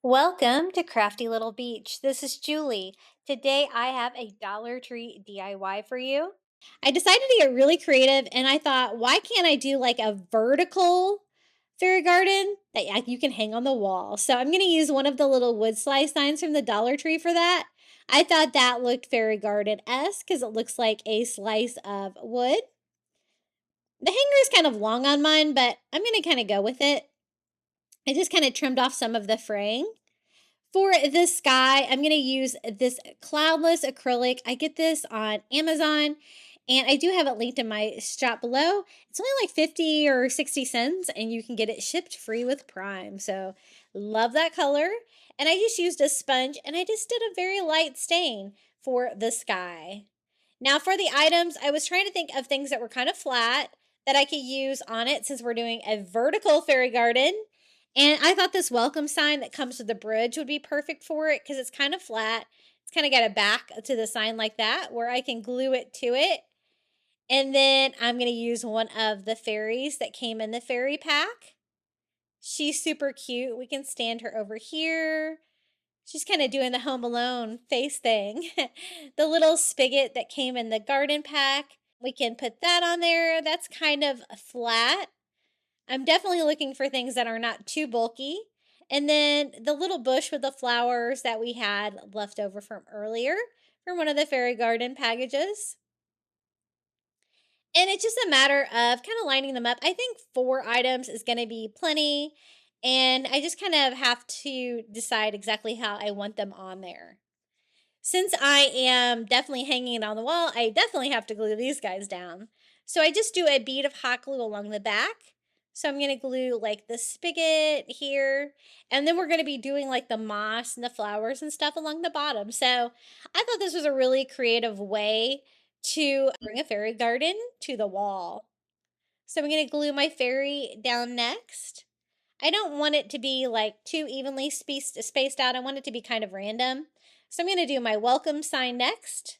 Welcome to Crafty Little Beach. This is Julie. Today I have a Dollar Tree DIY for you. I decided to get really creative and I thought, why can't I do like a vertical fairy garden that you can hang on the wall? So I'm going to use one of the little wood slice signs from the Dollar Tree for that. I thought that looked fairy garden-esque because it looks like a slice of wood. The hanger is kind of long on mine, but I'm going to kind of go with it. I just kind of trimmed off some of the fraying. For the sky, I'm going to use this cloudless acrylic. I get this on Amazon and I do have it linked in my shop below. It's only like 50 or 60 cents and you can get it shipped free with Prime. So love that color. And I just used a sponge and I just did a very light stain for the sky. Now for the items, I was trying to think of things that were kind of flat that I could use on it since we're doing a vertical fairy garden. And I thought this welcome sign that comes with the bridge would be perfect for it because it's kind of flat. It's kind of got a back to the sign like that where I can glue it to it. And then I'm going to use one of the fairies that came in the fairy pack. She's super cute. We can stand her over here. She's kind of doing the Home Alone face thing. The little spigot that came in the garden pack, we can put that on there. That's kind of flat. I'm definitely looking for things that are not too bulky. And then the little bush with the flowers that we had left over from earlier from one of the fairy garden packages. And it's just a matter of kind of lining them up. I think 4 items is going to be plenty. And I just kind of have to decide exactly how I want them on there. Since I am definitely hanging it on the wall, I definitely have to glue these guys down. So I just do a bead of hot glue along the back. So I'm going to glue like the spigot here. And then we're going to be doing like the moss and the flowers and stuff along the bottom. So I thought this was a really creative way to bring a fairy garden to the wall. So I'm going to glue my fairy down next. I don't want it to be like too evenly spaced out. I want it to be kind of random. So I'm going to do my welcome sign next.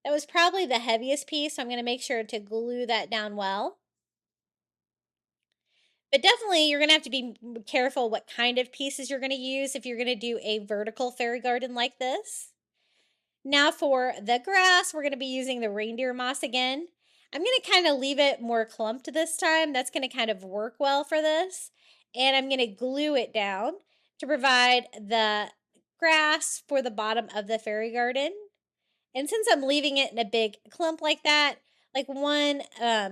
That was probably the heaviest piece, so I'm going to make sure to glue that down well. But definitely you're going to have to be careful what kind of pieces you're going to use if you're going to do a vertical fairy garden like this. Now for the grass, we're going to be using the reindeer moss again. I'm going to kind of leave it more clumped this time. That's going to kind of work well for this. And I'm going to glue it down to provide the grass for the bottom of the fairy garden. And since I'm leaving it in a big clump like that, like one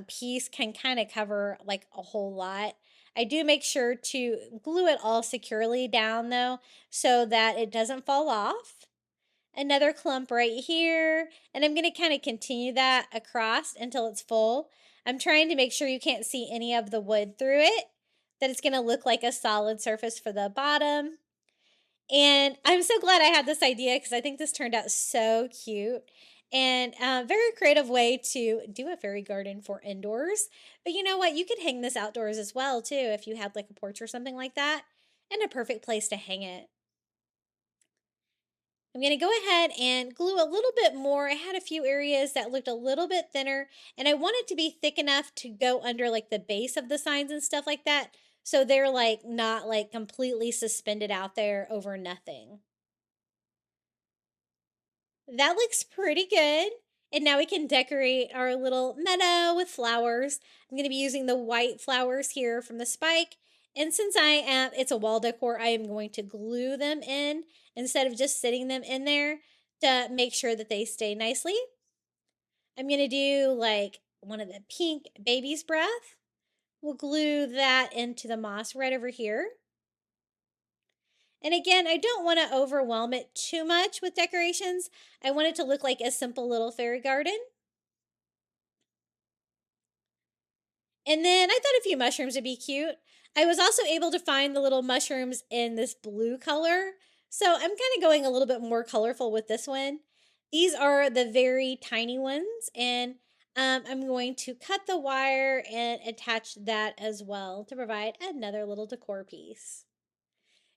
piece can kind of cover like a whole lot. I do make sure to glue it all securely down though, so that it doesn't fall off. Another clump right here, and I'm going to kind of continue that across until it's full. I'm trying to make sure you can't see any of the wood through it, that it's going to look like a solid surface for the bottom. And I'm so glad I had this idea because I think this turned out so cute and a very creative way to do a fairy garden for indoors. But you know what? You could hang this outdoors as well too if you had like a porch or something like that, and a perfect place to hang it. I'm going to go ahead and glue a little bit more. I had a few areas that looked a little bit thinner, and I want it to be thick enough to go under like the base of the signs and stuff like that. So they're like not like completely suspended out there over nothing. That looks pretty good. And now we can decorate our little meadow with flowers. I'm going to be using the white flowers here from the spike. And since it's a wall decor, I am going to glue them in instead of just sitting them in there to make sure that they stay nicely. I'm going to do like one of the pink baby's breath. We'll glue that into the moss right over here. And again, I don't want to overwhelm it too much with decorations. I want it to look like a simple little fairy garden. And then I thought a few mushrooms would be cute. I was also able to find the little mushrooms in this blue color. So I'm kind of going a little bit more colorful with this one. These are the very tiny ones. And I'm going to cut the wire and attach that as well to provide another little decor piece.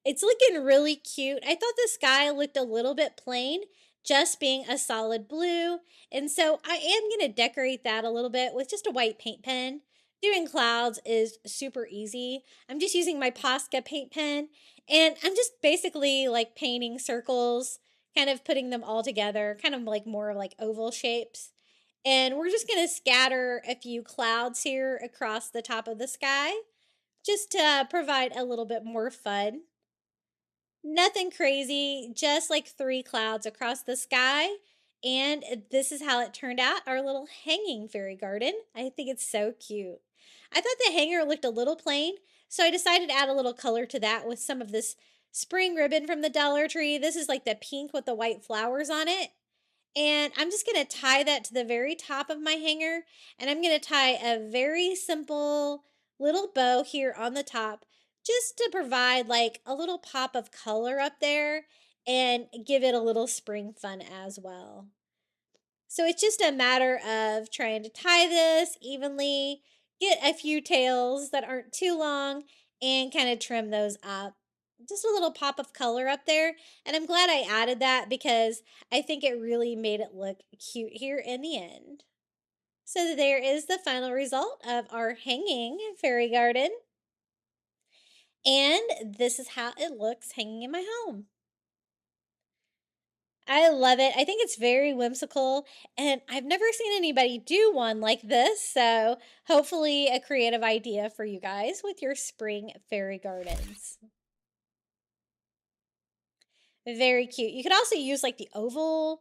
It's looking really cute. I thought the sky looked a little bit plain, just being a solid blue. And so I am going to decorate that a little bit with just a white paint pen Doing clouds is super easy. I'm just using my Posca paint pen and I'm just basically like painting circles, kind of putting them all together, kind of like more like oval shapes. And we're just going to scatter a few clouds here across the top of the sky just to provide a little bit more fun. Nothing crazy, just like three clouds across the sky. And this is how it turned out, our little hanging fairy garden. I think it's so cute. I thought the hanger looked a little plain, so I decided to add a little color to that with some of this spring ribbon from the Dollar Tree. This is like the pink with the white flowers on it. And I'm just going to tie that to the very top of my hanger. And I'm going to tie a very simple little bow here on the top just to provide like a little pop of color up there and give it a little spring fun as well. So it's just a matter of trying to tie this evenly, get a few tails that aren't too long, and kind of trim those up. Just a little pop of color up there. And I'm glad I added that because I think it really made it look cute here in the end. So there is the final result of our hanging fairy garden. And this is how it looks hanging in my home. I love it. I think it's very whimsical, and I've never seen anybody do one like this. So, hopefully, a creative idea for you guys with your spring fairy gardens. Very cute. You could also use like the oval